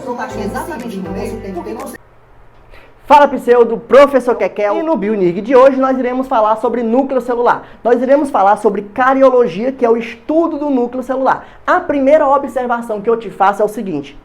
não encaixam exatamente no meio, tem que ter noção. Fala pseudo, professor Kekel, e no BioNIRG de hoje nós iremos falar sobre núcleo celular. Nós iremos falar sobre cariologia, que é o estudo do núcleo celular. A primeira observação que eu te faço é o seguinte: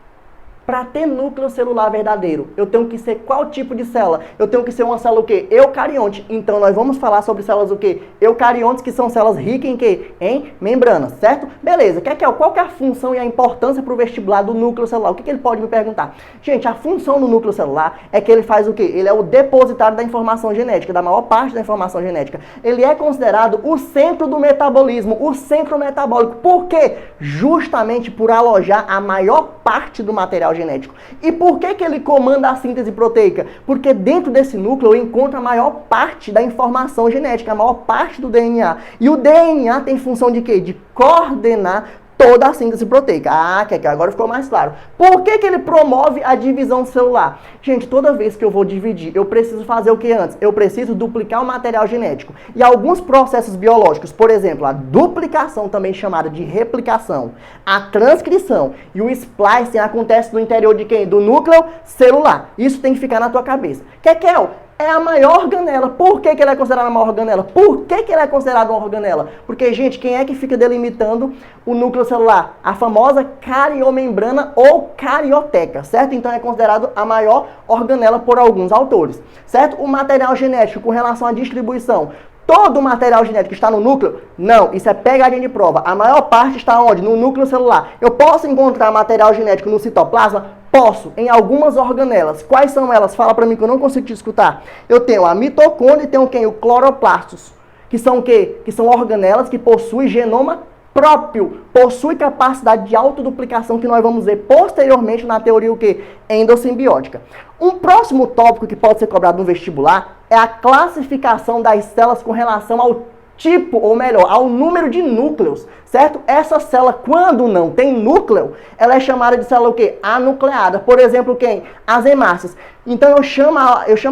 para ter núcleo celular verdadeiro, eu tenho que ser qual tipo de célula? Eu tenho que ser uma célula o quê? Eucarionte. Então nós vamos falar sobre células o quê? Eucariontes, que são células ricas em quê? Em membranas, certo? Beleza. Qual que é a função e a importância para o vestibular do núcleo celular? O que ele pode me perguntar? Gente, a função do núcleo celular é que ele faz o quê? Ele é o depositário da informação genética, da maior parte da informação genética. Ele é considerado o centro do metabolismo, o centro metabólico. Por quê? Justamente por alojar a maior parte do material genético. E por que ele comanda a síntese proteica? Porque dentro desse núcleo eu encontro a maior parte da informação genética, a maior parte do DNA. E o DNA tem função de quê? De coordenar toda a síntese proteica. Agora ficou mais claro. Por que ele promove a divisão celular? Gente, toda vez que eu vou dividir, eu preciso fazer o que antes? Eu preciso duplicar o material genético. E alguns processos biológicos, por exemplo, a duplicação, também chamada de replicação, a transcrição e o splicing acontece no interior de quem? Do núcleo celular. Isso tem que ficar na tua cabeça. Kekel, é a maior organela. Por que ele é considerado a maior organela? Por que ele é considerado uma organela? Porque, gente, quem é que fica delimitando o núcleo celular? A famosa cariomembrana ou carioteca, certo? Então é considerado a maior organela por alguns autores, certo? O material genético com relação à distribuição. Todo o material genético está no núcleo? Não, isso é pegadinha de prova. A maior parte está onde? No núcleo celular. Eu posso encontrar material genético no citoplasma? Posso, em algumas organelas. Quais são elas? Fala pra mim que eu não consigo te escutar. Eu tenho a mitocôndria e tenho quem? O cloroplastos. Que são o quê? Que são organelas que possuem genoma próprio, possui capacidade de autoduplicação, que nós vamos ver posteriormente na teoria o quê? Endossimbiótica. Um próximo tópico que pode ser cobrado no vestibular é a classificação das células com relação ao tipo, ou melhor, ao número de núcleos, certo? Essa célula, quando não tem núcleo, ela é chamada de célula o quê? Anucleada. Por exemplo, quem? As hemácias. Então eu chamo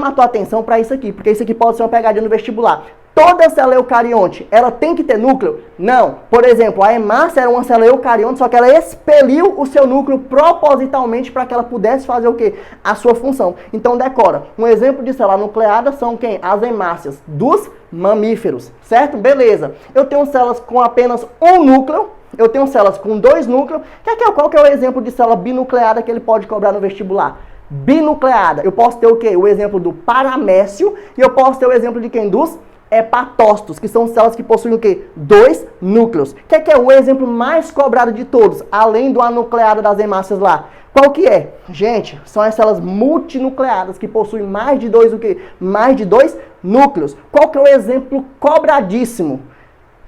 a tua atenção para isso aqui, porque isso aqui pode ser uma pegadinha no vestibular. Toda célula eucarionte, ela tem que ter núcleo? Não. Por exemplo, a hemácia era uma célula eucarionte, só que ela expeliu o seu núcleo propositalmente para que ela pudesse fazer o quê? A sua função. Então decora. Um exemplo de célula nucleada são quem? As hemácias dos mamíferos, certo? Beleza. Eu tenho células com apenas um núcleo, eu tenho células com dois núcleos. Qual que é o exemplo de célula binucleada que ele pode cobrar no vestibular? Binucleada. Eu posso ter o quê? O exemplo do paramécio e eu posso ter o exemplo de quem? Dos hepatócitos, que são células que possuem o quê? Dois núcleos. Que é o exemplo mais cobrado de todos, além do anucleado das hemácias lá? Qual que é? Gente, são as células multinucleadas, que possuem mais de dois, o quê? Mais de dois núcleos. Qual que é o exemplo cobradíssimo?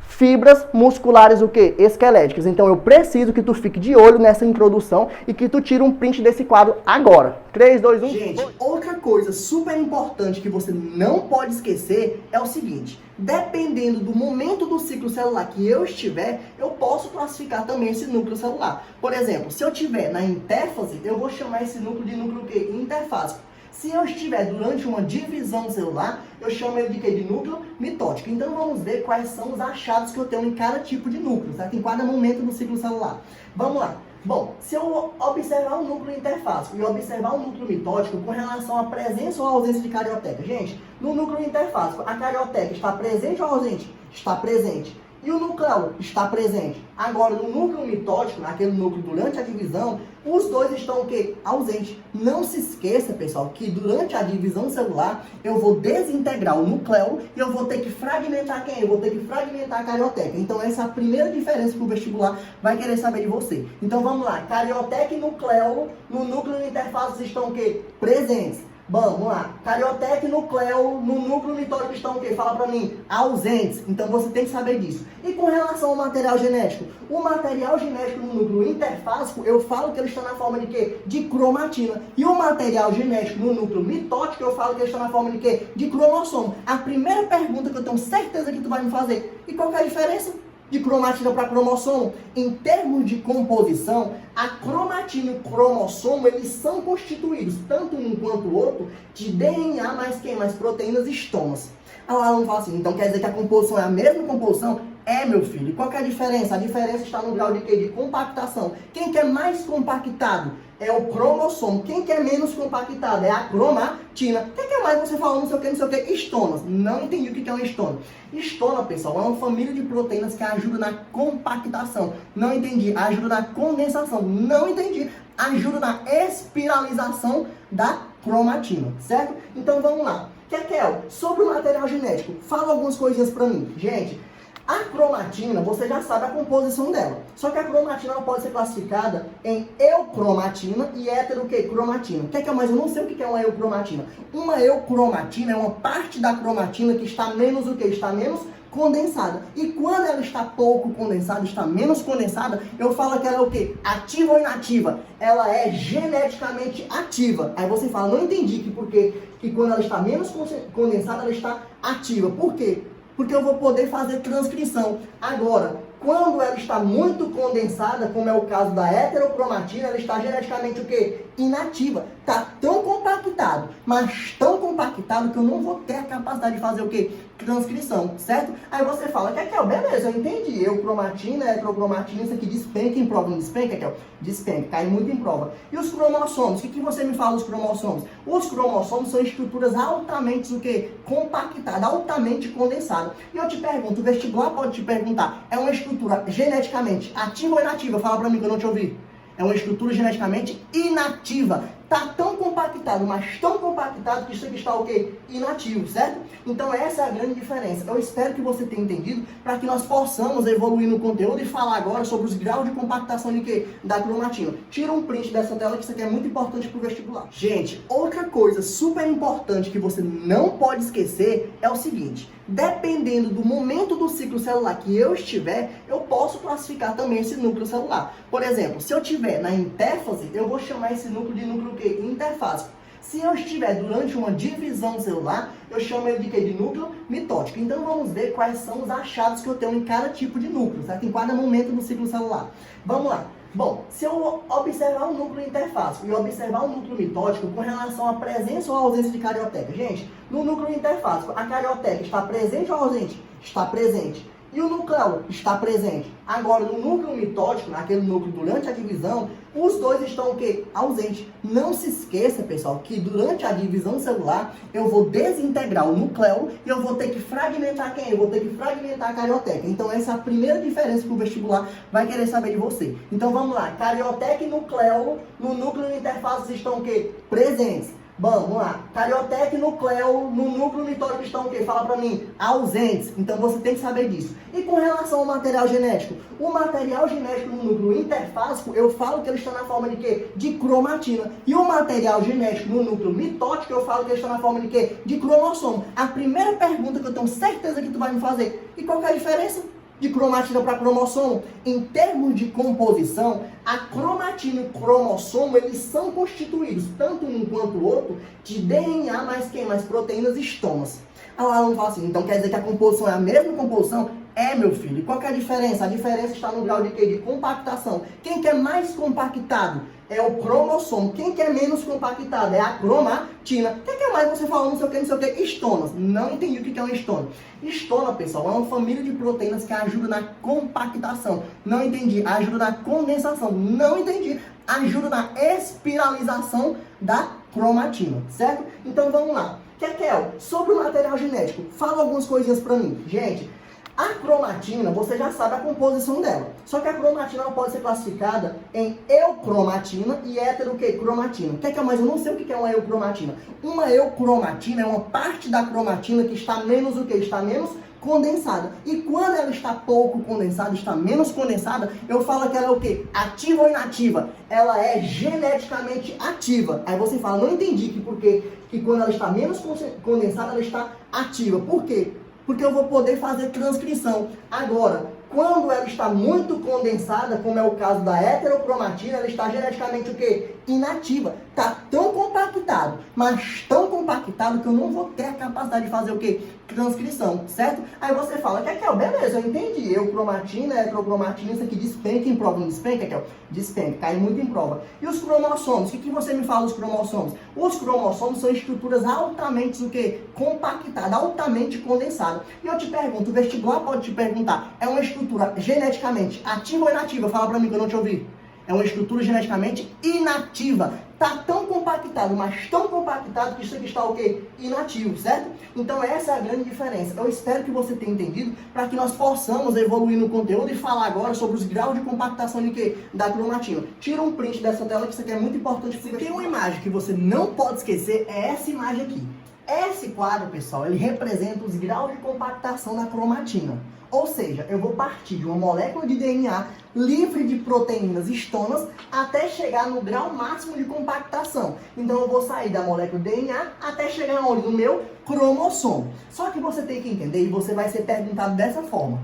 Fibras musculares o quê? Esqueléticas. Então eu preciso que tu fique de olho nessa introdução e que tu tire um print desse quadro agora. 3, 2, 1. Gente, outra coisa super importante que você não pode esquecer é o seguinte: dependendo do momento do ciclo celular que eu estiver, eu posso classificar também esse núcleo celular. Por exemplo, se eu estiver na interfase, eu vou chamar esse núcleo de núcleo o quê? Interfásico. Se eu estiver durante uma divisão celular, eu chamo ele de quê? De núcleo mitótico. Então vamos ver quais são os achados que eu tenho em cada tipo de núcleo, certo? Em cada momento do ciclo celular. Vamos lá. Bom, se eu observar um núcleo interfásico e observar um núcleo mitótico com relação à presença ou ausência de carioteca. Gente, no núcleo interfásico, a carioteca está presente ou ausente? Está presente. E o núcleo está presente. Agora, no núcleo mitótico, naquele núcleo durante a divisão, os dois estão o quê? Ausentes. Não se esqueça, pessoal, que durante a divisão celular, eu vou desintegrar o núcleo e eu vou ter que fragmentar quem? Eu vou ter que fragmentar a carioteca. Então, essa é a primeira diferença que o vestibular vai querer saber de você. Então, vamos lá. Carioteca e núcleo, no núcleo interfaces estão o quê? Presentes. Bom, vamos lá. Carioteca e núcleo no núcleo mitótico estão o quê? Fala pra mim. Ausentes. Então você tem que saber disso. E com relação ao material genético? O material genético no núcleo interfásico, eu falo que ele está na forma de quê? De cromatina. E o material genético no núcleo mitótico, eu falo que ele está na forma de quê? De cromossomo. A primeira pergunta que eu tenho certeza que tu vai me fazer: e qual que é a diferença de cromatina para cromossomo? Em termos de composição, a cromatina e o cromossomo, eles são constituídos, tanto um quanto o outro, de DNA mais quem? Mais proteínas e estomas. Aí o aluno fala assim: então quer dizer que a composição é a mesma composição? É, meu filho. E qual que é a diferença? A diferença está no grau de quê? De compactação. Quem que é mais compactado? é o cromossomo. Quem que é menos compactado? É a cromatina. O que é mais você falou? Não sei o que, estonas. Não entendi o que é uma estona. Estona, pessoal, é uma família de proteínas que ajuda na compactação. Não entendi. Ajuda na condensação. Não entendi. Ajuda na espiralização da cromatina, certo? Então vamos lá. Kekel, sobre o material genético, fala algumas coisinhas pra mim. Gente, a cromatina, você já sabe a composição dela. Só que a cromatina ela pode ser classificada em eucromatina e heterocromatina. Mas eu não sei o que é uma eucromatina. Uma eucromatina é uma parte da cromatina que está menos o que? Está menos condensada. E quando ela está pouco condensada, está menos condensada, eu falo que ela é o quê? Ativa ou inativa? Ela é geneticamente ativa. Aí você fala, não entendi que quando ela está menos condensada, ela está ativa. Por quê? Porque eu vou poder fazer transcrição. Agora, quando ela está muito condensada, como é o caso da heterocromatina, ela está geneticamente o quê? Inativa. Está tão compactado, mas tão compactado que eu não vou ter a capacidade de fazer o quê? Transcrição, certo? Aí você fala, Kekel, beleza, eu entendi. Cromatina, heterocromatina, isso aqui despenca em prova. Não despenca, Kekel? Despenca, cai muito em prova. E os cromossomos? O que você me fala dos cromossomos? Os cromossomos são estruturas altamente o quê? Compactadas, altamente condensadas. E eu te pergunto, o vestibular pode te perguntar, é uma estrutura geneticamente ativa ou inativa? Fala pra mim que eu não te ouvi. É uma estrutura geneticamente inativa. Está tão compactado, mas tão compactado que isso aqui está o quê? Inativo, certo? Então essa é a grande diferença. Eu espero que você tenha entendido para que nós possamos evoluir no conteúdo e falar agora sobre os graus de compactação de quê? Da cromatina. Tira um print dessa tela que isso aqui é muito importante para o vestibular. Gente, outra coisa super importante que você não pode esquecer é o seguinte. Dependendo do momento do ciclo celular que eu estiver, eu posso classificar também esse núcleo celular. Por exemplo, se eu estiver na interfase, eu vou chamar esse núcleo de núcleo quê? Interfásico. Se eu estiver durante uma divisão celular, eu chamo ele de quê? De núcleo mitótico. Então vamos ver quais são os achados que eu tenho em cada tipo de núcleo, certo? Em cada momento do ciclo celular. Vamos lá. Bom, se eu observar um núcleo interfásico e observar um núcleo mitótico com relação à presença ou ausência de carioteca. Gente, no núcleo interfásico, a carioteca está presente ou ausente? Está presente. E o núcleo está presente. Agora, no núcleo mitótico, naquele núcleo durante a divisão, os dois estão o quê? Ausentes. Não se esqueça, pessoal, que durante a divisão celular, eu vou desintegrar o núcleo e eu vou ter que fragmentar quem? Eu vou ter que fragmentar a carioteca. Então, essa é a primeira diferença que o vestibular vai querer saber de você. Então, vamos lá. Carioteca e núcleo, no núcleo interfaces estão o quê? Presentes. Bom, vamos lá. Carioteca e núcleo, no núcleo mitótico estão o quê? Fala pra mim. Ausentes. Então você tem que saber disso. E com relação ao material genético? O material genético no núcleo interfásico, eu falo que ele está na forma de quê? De cromatina. E o material genético no núcleo mitótico, eu falo que ele está na forma de quê? De cromossomo. A primeira pergunta que eu tenho certeza que tu vai me fazer. E qual que é a diferença de cromatina para cromossomo? Em termos de composição, a cromatina e o cromossomo, eles são constituídos, tanto um quanto o outro, de DNA mais quem? Mais proteínas estomas. Aí o aluno fala assim, então quer dizer que a composição é a mesma composição? É, meu filho. E qual que é a diferença? A diferença está no grau de quê? De compactação. Quem que é mais compactado? É o cromossomo. Quem que é menos compactado? É a cromatina. O que é mais você falou? Não sei o que, estonas. Não entendi o que é uma estona. Estona, pessoal, é uma família de proteínas que ajuda na compactação. Não entendi. Ajuda na condensação. Não entendi. Ajuda na espiralização da cromatina, certo? Então vamos lá. Kekel, sobre o material genético, fala algumas coisinhas pra mim. Gente, a cromatina, você já sabe a composição dela. Só que a cromatina ela pode ser classificada em eucromatina e heterocromatina. Mas eu não sei o que é uma eucromatina. Uma eucromatina é uma parte da cromatina que está menos o que? Está menos condensada. E quando ela está pouco condensada, está menos condensada, eu falo que ela é o quê? Ativa ou inativa? Ela é geneticamente ativa. Aí você fala, não entendi que quando ela está menos condensada, ela está ativa. Por quê? Porque eu vou poder fazer transcrição. Agora, quando ela está muito condensada, como é o caso da heterocromatina, ela está geneticamente o quê? Inativa. Está tão compactado, mas tão compactado que eu não vou ter a capacidade de fazer o quê? Transcrição, certo? Aí você fala, Kekel, beleza, eu entendi. Cromatina, heterocromatina, isso aqui despenca em prova. Não despenca, Kekel? Despenca, cai muito em prova. E os cromossomos? O que você me fala dos cromossomos? Os cromossomos são estruturas altamente o quê? Compactadas, altamente condensadas. E eu te pergunto, o vestibular pode te perguntar, é uma estrutura geneticamente ativa ou inativa? Fala pra mim que eu não te ouvi. É uma estrutura geneticamente inativa. Está tão compactado, mas tão compactado que isso aqui está o quê? Inativo, certo? Então essa é a grande diferença. Eu espero que você tenha entendido para que nós possamos evoluir no conteúdo e falar agora sobre os graus de compactação de quê? Da cromatina. Tira um print dessa tela que isso aqui é muito importante. Tem uma imagem que você não pode esquecer, é essa imagem aqui. Esse quadro, pessoal, ele representa os graus de compactação da cromatina. Ou seja, eu vou partir de uma molécula de DNA livre de proteínas histonas até chegar no grau máximo de compactação. Então eu vou sair da molécula de DNA até chegar onde? No meu cromossomo. Só que você tem que entender, e você vai ser perguntado dessa forma.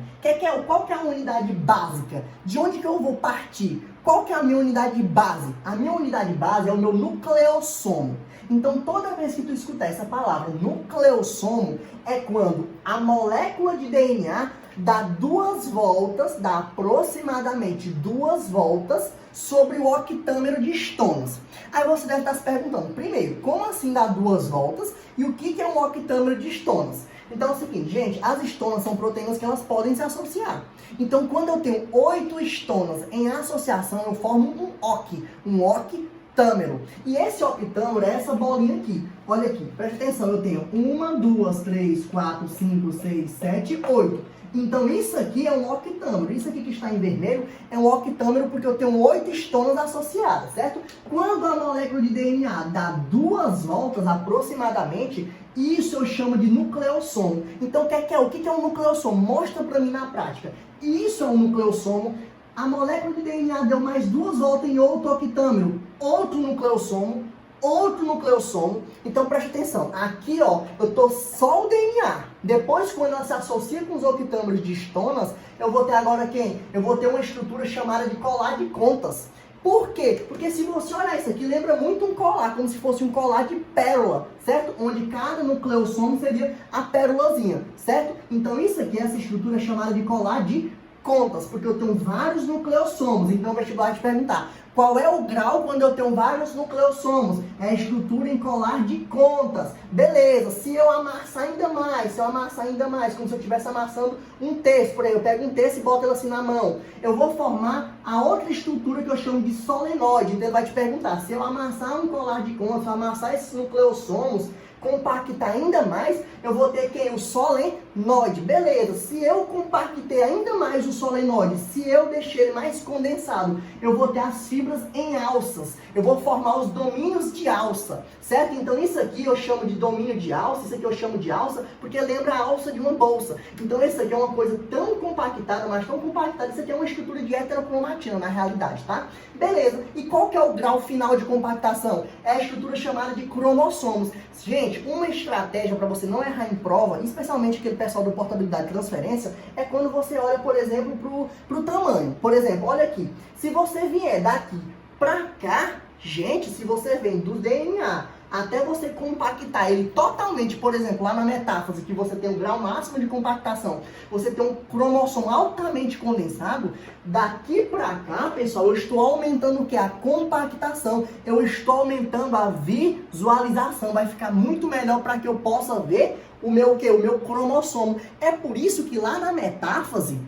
Qual que é a unidade básica? De onde que eu vou partir? Qual que é a minha unidade base? A minha unidade base é o meu nucleossomo. Então, toda vez que tu escutar essa palavra nucleossomo, é quando a molécula de DNA dá aproximadamente duas voltas sobre o octâmero de histonas. Aí você deve estar se perguntando, primeiro, como assim dá duas voltas? E o que é um octâmero de histonas? Então é o seguinte, gente, as histonas são proteínas que elas podem se associar. Então, quando eu tenho 8 histonas em associação, eu formo um octâmero. E esse octâmero é essa bolinha aqui. Olha aqui, preste atenção, eu tenho 1, 2, 3, 4, 5, 6, 7, 8. Então isso aqui é um octâmero. Isso aqui que está em vermelho é um octâmero porque eu tenho 8 histonas associadas, certo? Quando a molécula de DNA dá duas voltas aproximadamente, isso eu chamo de nucleossomo. Então o que é um nucleossomo? Mostra para mim na prática. Isso é um nucleossomo. A molécula de DNA deu mais duas voltas em outro octâmero, outro nucleossomo. Então preste atenção, aqui ó, eu tô só o DNA. Depois, quando ela se associa com os octâmeros de histonas, eu vou ter agora quem? Eu vou ter uma estrutura chamada de colar de contas. Por quê? Porque se você olhar isso aqui, lembra muito um colar, como se fosse um colar de pérola, certo? Onde cada nucleossomo seria a pérolazinha, certo? Então isso aqui, essa estrutura é chamada de colar de contas, porque eu tenho vários nucleossomos. Então o vestibular vai te perguntar, qual é o grau quando eu tenho vários nucleossomos? É a estrutura em colar de contas. Beleza, se eu amassar ainda mais, como se eu estivesse amassando um terço, por aí, eu pego um terço e boto ele assim na mão, eu vou formar a outra estrutura que eu chamo de solenoide. Então ele vai te perguntar, se eu amassar um colar de contas, se eu amassar esses nucleossomos, compactar ainda mais, eu vou ter quem? O solenoide. Beleza, se eu compactei ainda mais o solenoide, se eu deixei ele mais condensado, eu vou ter as fibras em alças. Eu vou formar os domínios de alça, certo? Então isso aqui eu chamo de domínio de alça, isso aqui eu chamo de alça, porque lembra a alça de uma bolsa. Então isso aqui é uma coisa tão compactada, mas tão compactada, isso aqui é uma estrutura de heterocromatina na realidade, tá? Beleza, e qual que é o grau final de compactação? É a estrutura chamada de cromossomos. Gente, uma estratégia para você não errar em prova, especialmente aquele pessoal do portabilidade e transferência, é quando você olha, por exemplo, pro tamanho. Por exemplo, olha aqui, se você vier daqui para cá, gente, se você vem do DNA até você compactar ele totalmente, por exemplo, lá na metáfase, que você tem o grau máximo de compactação, você tem um cromossomo altamente condensado, daqui para cá, pessoal, eu estou aumentando o que? A compactação, eu estou aumentando a visualização, vai ficar muito melhor para que eu possa ver o meu o quê? O meu cromossomo. É por isso que lá na metáfase,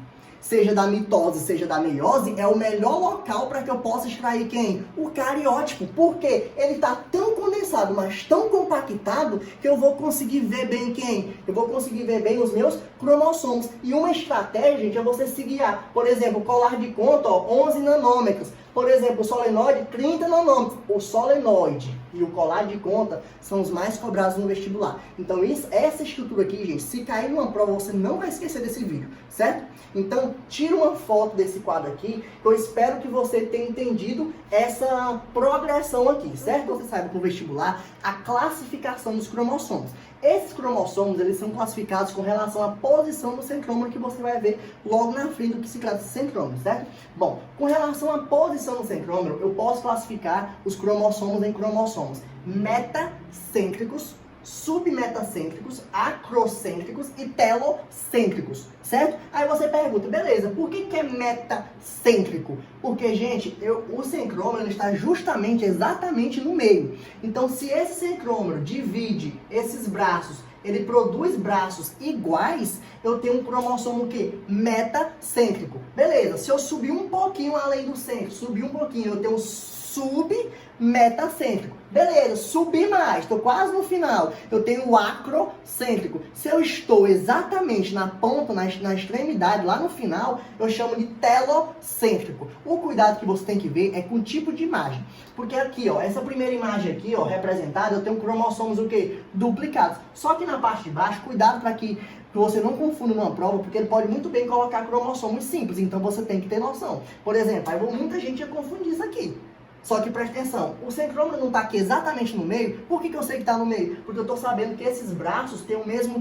seja da mitose, seja da meiose, é o melhor local para que eu possa extrair quem? O cariótipo. Por quê? Ele está tão condensado, mas tão compactado, que eu vou conseguir ver bem quem? Eu vou conseguir ver bem os meus cromossomos. E uma estratégia, gente, é você se guiar. Por exemplo, colar de conta, ó, 11 nanômetros. Por exemplo, o solenoide, 30 nanômetros. O solenoide e o colar de conta são os mais cobrados no vestibular. Então, essa estrutura aqui, gente, se cair numa prova, você não vai esquecer desse vídeo, certo? Então, tira uma foto desse quadro aqui, que eu espero que você tenha entendido essa progressão aqui, certo? Você sabe, com o vestibular, a classificação dos cromossomos. Esses cromossomos, eles são classificados com relação à posição do centrômero, que você vai ver logo na frente do que se trata de centrômero, certo? Bom, com relação à posição do centrômero, eu posso classificar os cromossomos em cromossomos metacêntricos, submetacêntricos, acrocêntricos e telocêntricos, certo? Aí você pergunta, beleza, por que é metacêntrico? Porque, gente, o centrômero ele está justamente, exatamente no meio. Então, se esse centrômero divide esses braços, ele produz braços iguais, eu tenho um cromossomo o quê? Metacêntrico. Beleza, se eu subir um pouquinho além do centro, subir um pouquinho, eu tenho um submetacêntrico. Beleza, subi mais, estou quase no final. Eu tenho o acrocêntrico. Se eu estou exatamente na ponta, na extremidade, lá no final, eu chamo de telocêntrico. O cuidado que você tem que ver é com o tipo de imagem. Porque aqui, ó, essa primeira imagem aqui, ó, representada, eu tenho cromossomos o quê? Duplicados. Só que na parte de baixo, cuidado para que você não confunda numa prova, porque ele pode muito bem colocar cromossomos simples. Então você tem que ter noção. Por exemplo, aí muita gente ia confundir isso aqui. Só que presta atenção, o centrômero não está aqui exatamente no meio. Por que eu sei que está no meio? Porque eu estou sabendo que esses braços têm o mesmo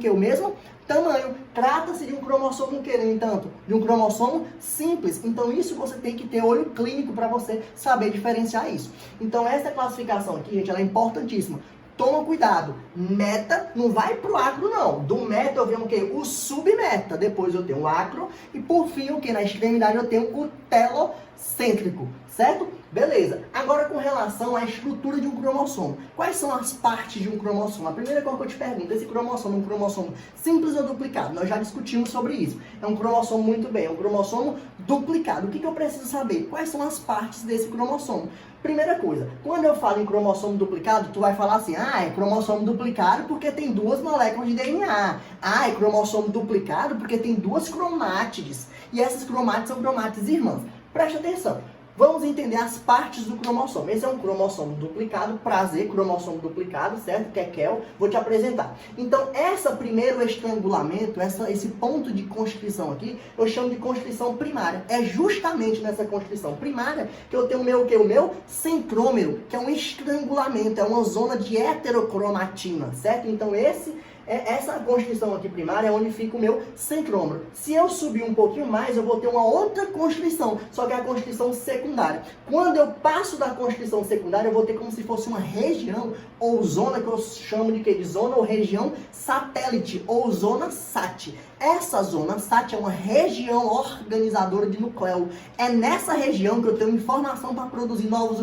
tamanho. Trata-se de um cromossomo que, no entanto, de um cromossomo simples. Então isso você tem que ter olho clínico para você saber diferenciar isso. Então essa classificação aqui, gente, ela é importantíssima. Toma cuidado, meta não vai pro acro não. Do meta eu venho o quê? O submeta. Depois eu tenho o acro e por fim o quê? Na extremidade eu tenho o telocêntrico, certo? Beleza. Agora com relação à estrutura de um cromossomo. Quais são as partes de um cromossomo? A primeira coisa que eu te pergunto, esse cromossomo é um cromossomo simples ou duplicado? Nós já discutimos sobre isso. É um cromossomo muito bem, é um cromossomo duplicado. O que eu preciso saber? Quais são as partes desse cromossomo? Primeira coisa, quando eu falo em cromossomo duplicado, tu vai falar assim, é cromossomo duplicado porque tem 2 moléculas de DNA. É cromossomo duplicado porque tem 2 cromátides. E essas cromátides são cromátides irmãs. Presta atenção. Vamos entender as partes do cromossomo. Esse é um cromossomo duplicado, prazer, cromossomo duplicado, certo? Kekel, vou te apresentar. Então, esse primeiro estrangulamento, esse ponto de constrição aqui, eu chamo de constrição primária. É justamente nessa constrição primária que eu tenho o meu centrômero, que é um estrangulamento, é uma zona de heterocromatina, certo? Então, essa constrição aqui primária é onde fica o meu centrômero. Se eu subir um pouquinho mais, eu vou ter uma outra constrição, só que é a constrição secundária. Quando eu passo da constrição secundária, eu vou ter como se fosse uma região ou zona que eu chamo de quê? De zona ou região satélite ou zona SAT. Essa zona SAT é uma região organizadora de nucleolo. É nessa região que eu tenho informação para produzir novos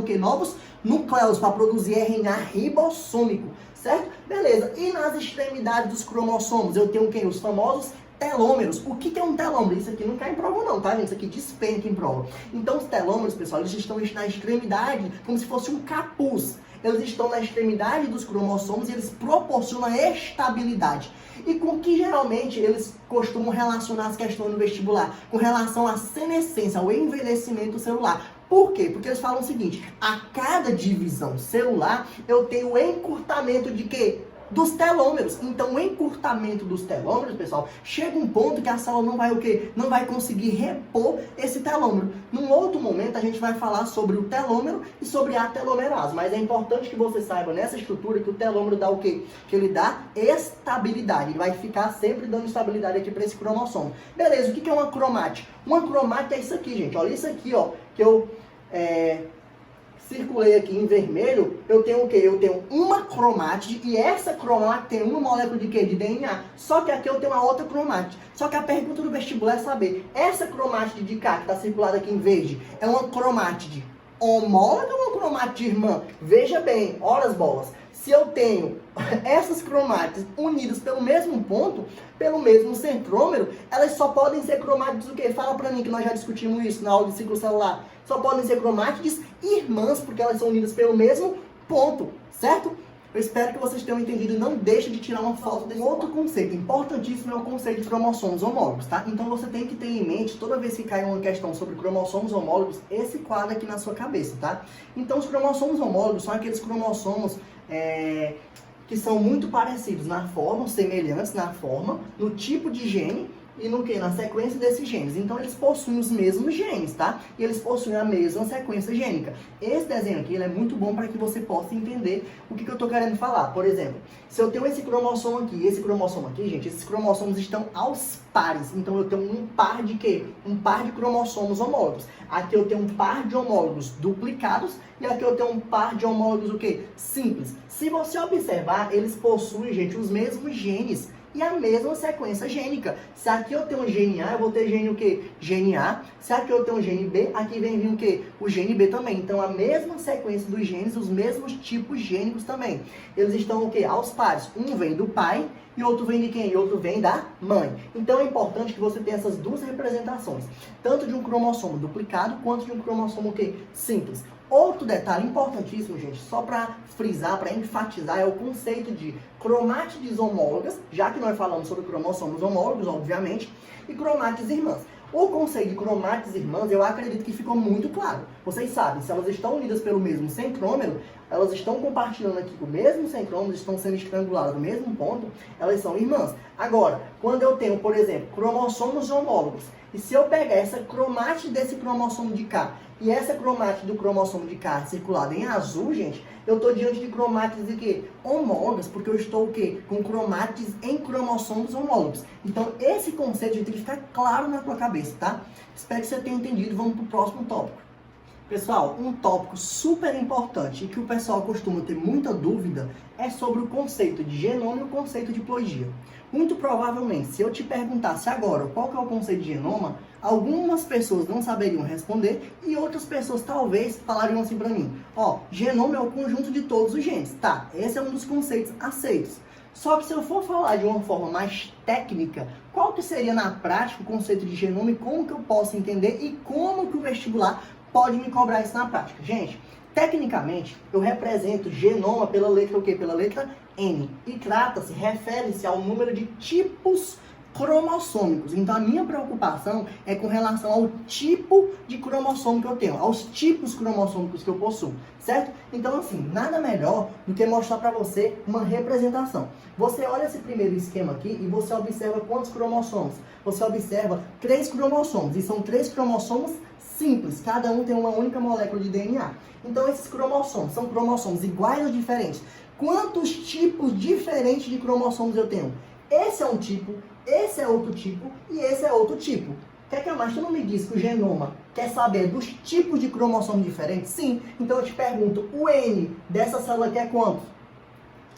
nucleolos, para produzir RNA ribossômico. Certo? Beleza. E nas extremidades dos cromossomos, eu tenho o quê? Os famosos telômeros. O que é um telômero? Isso aqui não cai em prova não, tá, gente? Isso aqui despenca em prova. Então, os telômeros, pessoal, eles estão na extremidade, como se fosse um capuz. Eles estão na extremidade dos cromossomos e eles proporcionam estabilidade. E com que geralmente eles costumam relacionar as questões no vestibular? Com relação à senescência, ao envelhecimento celular. Por quê? Porque eles falam o seguinte, a cada divisão celular, eu tenho o encurtamento de quê? Dos telômeros. Então, o encurtamento dos telômeros, pessoal, chega um ponto que a célula não vai o quê? Não vai conseguir repor esse telômero. Num outro momento, a gente vai falar sobre o telômero e sobre a telomerase. Mas é importante que você saiba nessa estrutura que o telômero dá o quê? Que ele dá estabilidade. Ele vai ficar sempre dando estabilidade aqui para esse cromossomo. Beleza, o que é uma cromátide? Uma cromátide é isso aqui, gente. Olha isso aqui, ó, que eu circulei aqui em vermelho, eu tenho o quê? Eu tenho uma cromátide e essa cromátide tem uma molécula de quê? De DNA. Só que aqui eu tenho uma outra cromátide. Só que a pergunta do vestibular é saber, essa cromátide de cá, que está circulada aqui em verde, é uma cromátide homóloga ou uma cromátide irmã? Veja bem, olha as bolas. Se eu tenho essas cromátides unidas pelo mesmo ponto, pelo mesmo centrômero, elas só podem ser cromátides o quê? Fala pra mim que nós já discutimos isso na aula de ciclo celular. Só podem ser cromátides irmãs, porque elas são unidas pelo mesmo ponto, certo? Eu espero que vocês tenham entendido e não deixem de tirar uma foto desse outro conceito. Importantíssimo é o conceito de cromossomos homólogos, tá? Então você tem que ter em mente, toda vez que cai uma questão sobre cromossomos homólogos, esse quadro aqui na sua cabeça, tá? Então os cromossomos homólogos são aqueles cromossomos que são muito parecidos na forma, semelhantes na forma, no tipo de gene, e no que? Na sequência desses genes. Então eles possuem os mesmos genes, tá? E eles possuem a mesma sequência gênica. Esse desenho aqui ele é muito bom para que você possa entender o que eu estou querendo falar. Por exemplo, se eu tenho esse cromossomo aqui e esse cromossomo aqui, gente, esses cromossomos estão aos pares. Então eu tenho um par de quê? Um par de cromossomos homólogos. Aqui eu tenho um par de homólogos duplicados e aqui eu tenho um par de homólogos o quê? Simples. Se você observar, eles possuem, gente, os mesmos genes e a mesma sequência gênica. Se aqui eu tenho um gene A, eu vou ter gene o quê? Gene A. Se aqui eu tenho um gene B, aqui vem vir o quê? O gene B também. Então, a mesma sequência dos genes, os mesmos tipos gênicos também. Eles estão o quê? Aos pares. Um vem do pai e outro vem de quem? E outro vem da mãe. Então, é importante que você tenha essas duas representações. Tanto de um cromossomo duplicado, quanto de um cromossomo o quê? Simples. Outro detalhe importantíssimo, gente, só para frisar, para enfatizar, é o conceito de cromátides homólogas, já que nós falamos sobre cromossomos homólogos, obviamente, e cromátides irmãs. O conceito de cromátides irmãs, eu acredito que ficou muito claro. Vocês sabem, se elas estão unidas pelo mesmo centrômero, elas estão compartilhando aqui com o mesmo centrômero, estão sendo estranguladas no mesmo ponto, elas são irmãs. Agora, quando eu tenho, por exemplo, cromossomos homólogos, e se eu pegar essa cromátide desse cromossomo de cá e essa cromátide do cromossomo de cá circulada em azul, gente, eu estou diante de cromátides de quê? Homólogas, porque eu estou o quê? Com cromátides em cromossomos homólogos. Então, esse conceito tem que ficar claro na tua cabeça, tá? Espero que você tenha entendido. Vamos para o próximo tópico. Pessoal, um tópico super importante e que o pessoal costuma ter muita dúvida é sobre o conceito de genoma e o conceito de ploidia. Muito provavelmente, se eu te perguntasse agora qual que é o conceito de genoma, algumas pessoas não saberiam responder e outras pessoas talvez falariam assim para mim: ó, genoma é o conjunto de todos os genes. Tá, esse é um dos conceitos aceitos. Só que se eu for falar de uma forma mais técnica, qual que seria na prática o conceito de genoma e como que eu posso entender e como que o vestibular pode me cobrar isso na prática? Gente, tecnicamente, eu represento genoma pela letra o quê? Pela letra N. E trata-se, refere-se ao número de tipos cromossômicos. Então, a minha preocupação é com relação ao tipo de cromossomo que eu tenho, aos tipos cromossômicos que eu possuo, certo? Então, assim, nada melhor do que mostrar para você uma representação. Você olha esse primeiro esquema aqui e você observa quantos cromossomos? Você observa 3 cromossomos, e são 3 cromossomos simples, cada um tem uma única molécula de DNA. Então, esses cromossomos são cromossomos iguais ou diferentes? Quantos tipos diferentes de cromossomos eu tenho? Esse é um tipo, esse é outro tipo e esse é outro tipo. Quer que mais? Tu não me diz que o genoma quer saber dos tipos de cromossomos diferentes? Sim. Então eu te pergunto, o N dessa célula aqui é quanto?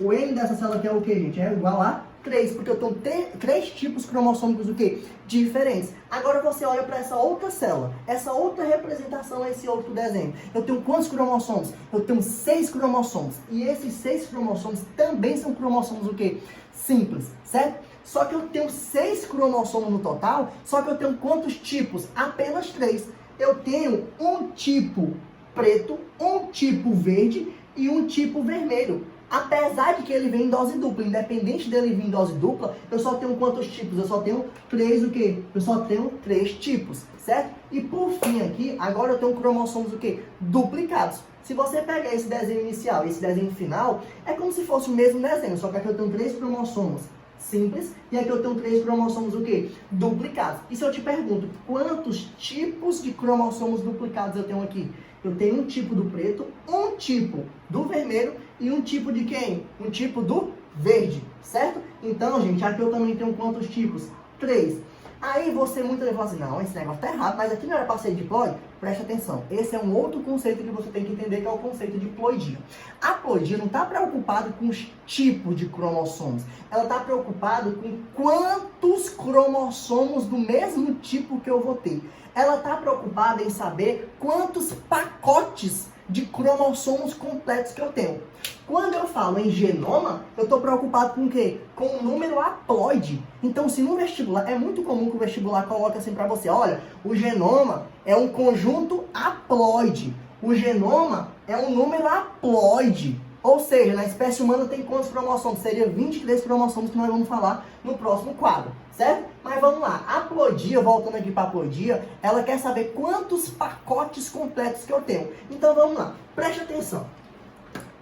O N dessa célula aqui é o que, gente? É igual a 3, porque eu tenho 3 tipos cromossômicos o quê? Diferentes. Agora você olha para essa outra célula, essa outra representação, esse outro desenho. Eu tenho quantos cromossomos? Eu tenho 6 cromossomos. E esses 6 cromossomos também são cromossomos o quê? Simples, certo? Só que eu tenho 6 cromossomos no total, só que eu tenho quantos tipos? Apenas 3. Eu tenho um tipo preto, um tipo verde e um tipo vermelho. Apesar de que ele vem em dose dupla, independente dele vir em dose dupla, eu só tenho quantos tipos? Eu só tenho 3 o quê? Eu só tenho 3 tipos, certo? E por fim aqui, agora eu tenho cromossomos o quê? Duplicados. Se você pegar esse desenho inicial e esse desenho final, é como se fosse o mesmo desenho, só que aqui eu tenho 3 cromossomos simples e aqui eu tenho 3 cromossomos o quê? Duplicados. E se eu te pergunto, quantos tipos de cromossomos duplicados eu tenho aqui? Eu tenho um tipo do preto, um tipo do vermelho e um tipo de quem? Um tipo do verde, certo? Então, gente, aqui eu também tenho quantos tipos? 3. Aí você muitas vezes fala assim, não, esse negócio tá errado, mas aqui não era para ser diploide? Presta atenção, esse é um outro conceito que você tem que entender, que é o conceito de ploidia. A ploidia não está preocupada com os tipos de cromossomos, ela está preocupada com quantos cromossomos do mesmo tipo que eu vou ter. Ela está preocupada em saber quantos pacotes de cromossomos completos que eu tenho. Quando eu falo em genoma, eu estou preocupado com o quê? Com o número haploide. Então, se no vestibular, é muito comum que o vestibular coloque assim para você, olha, o genoma é um conjunto haploide. O genoma é um número haploide. Ou seja, na espécie humana tem quantos cromossomos? Seria 23 cromossomos que nós vamos falar no próximo quadro, certo? Mas vamos lá, a ploidia, voltando aqui para a ploidia, ela quer saber quantos pacotes completos que eu tenho. Então vamos lá, preste atenção.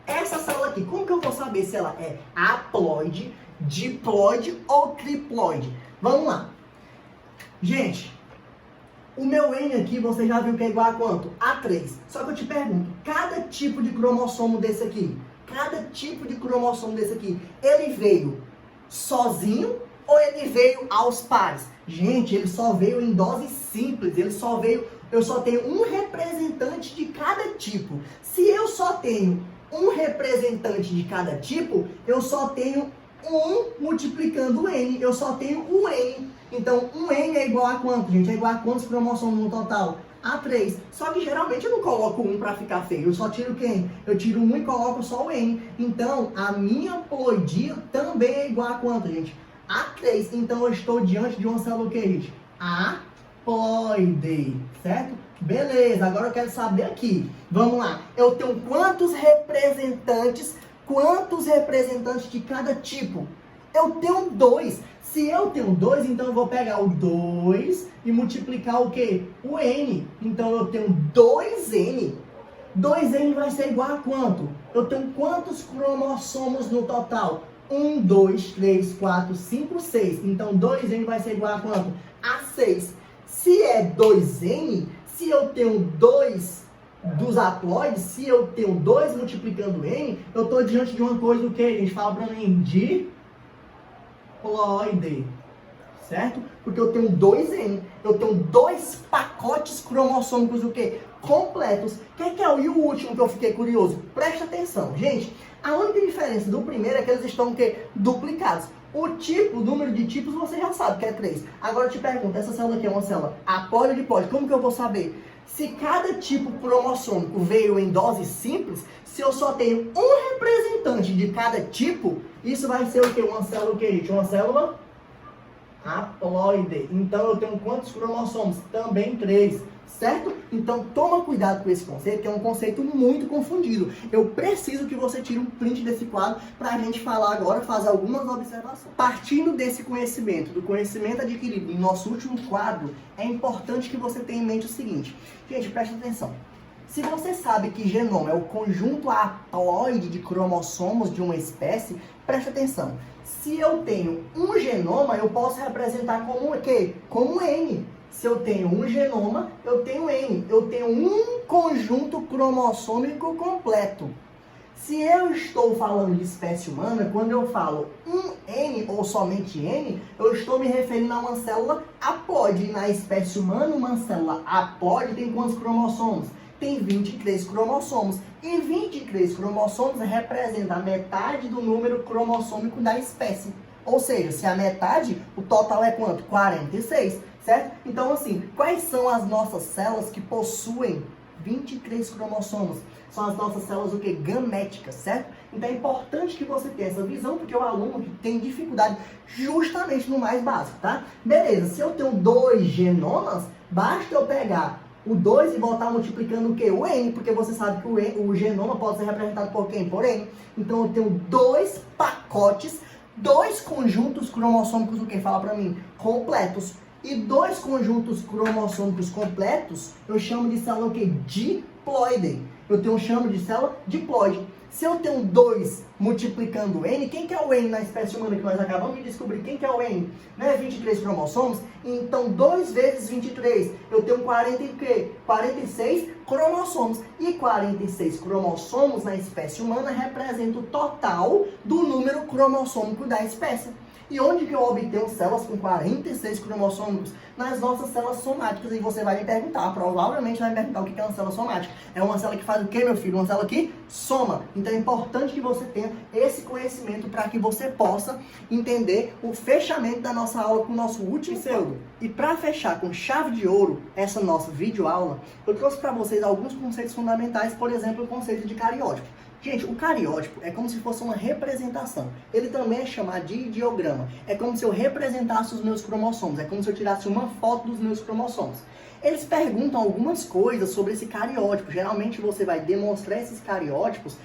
Essa célula aqui, como que eu vou saber se ela é haploide, diploide ou triploide? Vamos lá. Gente, o meu N aqui, você já viu que é igual a quanto? A 3. Só que eu te pergunto, cada tipo de cromossomo desse aqui, ele veio sozinho ou ele veio aos pares? Gente, ele só veio em dose simples, eu só tenho um representante de cada tipo. Se eu só tenho um representante de cada tipo, eu só tenho 1 multiplicando N, eu só tenho um N. Então, um N é igual a quanto, gente? É igual a quantos cromossomos no total? A 3. Só que geralmente eu não coloco 1 para ficar feio, eu só tiro quem? Eu tiro 1 e coloco só o N. Então, a minha haploidia também é igual a quanto, gente? A 3. Então, eu estou diante de uma célula o quê, gente? Haploide, certo? Beleza, agora eu quero saber aqui. Vamos lá. Eu tenho quantos representantes de cada tipo? Eu tenho 2. Se eu tenho 2, então eu vou pegar o 2 e multiplicar o quê? O N. Então eu tenho 2N. 2N vai ser igual a quanto? Eu tenho quantos cromossomos no total? 1, 2, 3, 4, 5, 6. Então 2N vai ser igual a quanto? A 6. Se é 2N, se eu tenho 2 dos haploides, se eu tenho 2 multiplicando N, eu estou diante de uma coisa, o que, gente? Fala pra mim, diploide, certo? Porque eu tenho 2N, eu tenho 2 pacotes cromossômicos, o que? Completos. Quem que é o último que eu fiquei curioso? Presta atenção, gente. A única diferença do primeiro é que eles estão, o quê? Duplicados. O tipo, o número de tipos, você já sabe que é 3. Agora eu te pergunto, essa célula aqui é uma célula haploide ou diploide? Como que eu vou saber? Se cada tipo cromossômico veio em dose simples, se eu só tenho um representante de cada tipo, isso vai ser o quê? Uma célula o quê, gente? Uma célula haploide. Então eu tenho quantos cromossomos? Também 3. Certo? Então toma cuidado com esse conceito, que é um conceito muito confundido. Eu preciso que você tire um print desse quadro para a gente falar agora, fazer algumas observações. Partindo desse conhecimento, do conhecimento adquirido em nosso último quadro, é importante que você tenha em mente o seguinte. Gente, preste atenção. Se você sabe que genoma é o conjunto haploide de cromossomos de uma espécie, preste atenção. Se eu tenho um genoma, eu posso representar como o quê? Como N. Se eu tenho um genoma, eu tenho N. Eu tenho um conjunto cromossômico completo. Se eu estou falando de espécie humana, quando eu falo um N ou somente N, eu estou me referindo a uma célula haploide. Na espécie humana, uma célula haploide tem quantos cromossomos? Tem 23 cromossomos. E 23 cromossomos representa a metade do número cromossômico da espécie. Ou seja, se a metade, o total é quanto? 46. Certo? Então, assim, quais são as nossas células que possuem 23 cromossomos? São as nossas células o quê? Gaméticas, certo? Então é importante que você tenha essa visão, porque o aluno tem dificuldade justamente no mais básico, tá? Beleza, se eu tenho 2 genomas, basta eu pegar o 2 e botar multiplicando o quê? O N, porque você sabe que o genoma pode ser representado por quem? Por N. Então eu tenho 2 pacotes, 2 conjuntos cromossômicos, o que? Fala pra mim, completos. E 2 conjuntos cromossômicos completos, eu chamo de célula o quê? Diploide. Eu chamo de célula diploide. Se eu tenho 2 multiplicando N, quem que é o N na espécie humana que nós acabamos de descobrir? Quem que é o N? Não é 23 cromossomos? Então, 2 vezes 23, eu tenho 46 cromossomos. E 46 cromossomos na espécie humana representa o total do número cromossômico da espécie. E onde que eu obtenho células com 46 cromossômicos? Nas nossas células somáticas. E você vai me perguntar, provavelmente vai me perguntar o que é uma célula somática. É uma célula que faz o quê, meu filho? Uma célula que soma. Então é importante que você tenha esse conhecimento para que você possa entender o fechamento da nossa aula com o nosso último pseudo. E para fechar com chave de ouro essa nossa videoaula, eu trouxe para vocês alguns conceitos fundamentais, por exemplo, o conceito de cariótipo. Gente, o cariótipo é como se fosse uma representação. Ele também é chamado de ideograma. É como se eu representasse os meus cromossomos. É como se eu tirasse uma foto dos meus cromossomos. eles perguntam algumas coisas sobre esse cariótipo. Geralmente você vai demonstrar esses cariótipos,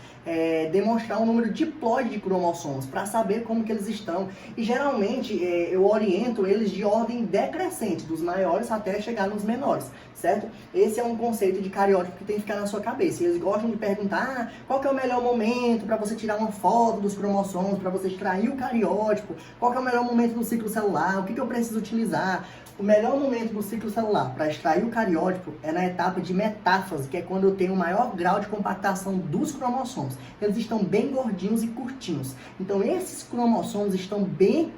demonstrar o número diploide de cromossomos, para saber como que eles estão. E geralmente eu oriento eles de ordem decrescente, dos maiores até chegar nos menores, certo? Esse é um conceito de cariótipo que tem que ficar na sua cabeça. E eles gostam de perguntar qual que é o melhor momento para você tirar uma foto dos cromossomos, para você extrair o cariótipo, qual que é o melhor momento do ciclo celular, o que eu preciso utilizar. O melhor momento do ciclo celular para extrair o cariótipo é na etapa de metáfase, que é quando eu tenho o maior grau de compactação dos cromossomos. Eles estão bem gordinhos e curtinhos. Então esses cromossomos estão bem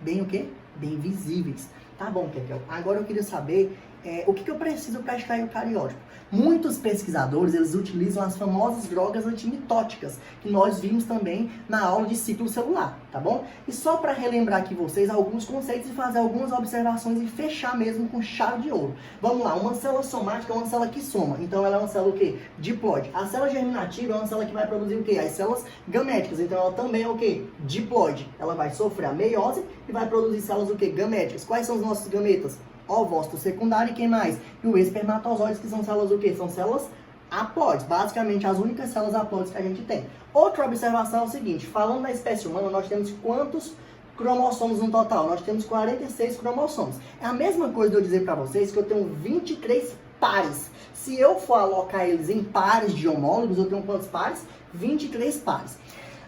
o quê? Bem visíveis. Tá bom, Kekel. Agora eu queria saber o que eu preciso para extrair o cariótipo. Muitos pesquisadores, eles utilizam as famosas drogas antimitóticas, que nós vimos também na aula de ciclo celular, tá bom? E só para relembrar aqui vocês alguns conceitos e fazer algumas observações e fechar mesmo com chave de ouro. Vamos lá, uma célula somática é uma célula que soma, então ela é uma célula o quê? Diploide. A célula germinativa é uma célula que vai produzir o quê? As células gaméticas, então ela também é o quê? Diploide. Ela vai sofrer a meiose e vai produzir células o quê? Gaméticas. Quais são os nossos gametas? Ovócito secundário e quem mais? E o espermatozoide, que são células o quê? São células haploides, basicamente as únicas células haploides que a gente tem. Outra observação é o seguinte, falando da espécie humana, nós temos quantos cromossomos no total? Nós temos 46 cromossomos. É a mesma coisa de eu dizer para vocês que eu tenho 23 pares. Se eu for alocar eles em pares de homólogos, eu tenho quantos pares? 23 pares.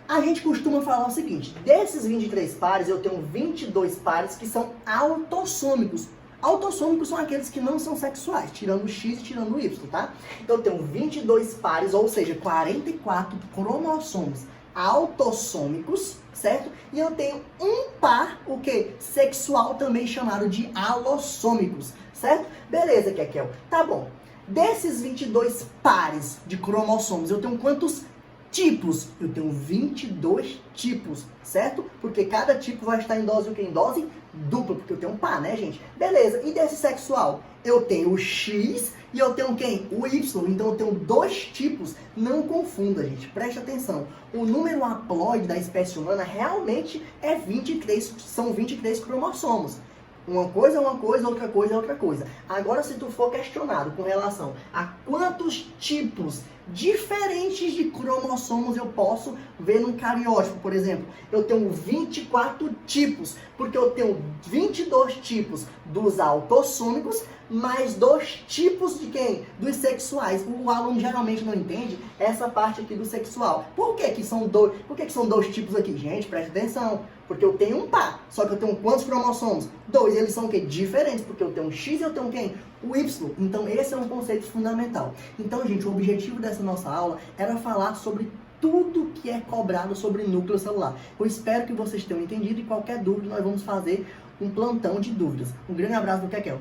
A gente costuma falar o seguinte, desses 23 pares, eu tenho 22 pares que são autossômicos. Autossômicos são aqueles que não são sexuais, tirando o X e tirando o Y, tá? Então eu tenho 22 pares, ou seja, 44 cromossomos autossômicos, certo? E eu tenho um par, o que? Sexual, também chamado de alossômicos, certo? Beleza, Kekel. Tá bom. Desses 22 pares de cromossomos, eu tenho quantos tipos? Eu tenho 22 tipos, certo? Porque cada tipo vai estar em dose o quê? Em dose dupla, porque eu tenho um par, né, gente? Beleza, e desse sexual? Eu tenho o X e eu tenho quem? O Y, então eu tenho dois tipos. Não confunda, gente, preste atenção. O número haploide da espécie humana realmente é 23, são 23 cromossomos. Uma coisa é uma coisa, outra coisa é outra coisa. Agora, se tu for questionado com relação a quantos tipos diferentes de cromossomos eu posso ver num cariótipo, por exemplo, eu tenho 24 tipos, porque eu tenho 22 tipos dos autossômicos, mais 2 tipos de quem? Dos sexuais. O aluno geralmente não entende essa parte aqui do sexual. Por que são dois tipos aqui? Gente, presta atenção. Porque eu tenho um par, só que eu tenho quantos cromossomos? 2. Eles são o quê? Diferentes, porque eu tenho um X e eu tenho quem? O Y. Então esse é um conceito fundamental. Então, gente, o objetivo dessa nossa aula era falar sobre tudo que é cobrado sobre núcleo celular. Eu espero que vocês tenham entendido e qualquer dúvida nós vamos fazer um plantão de dúvidas. Um grande abraço do Kekel.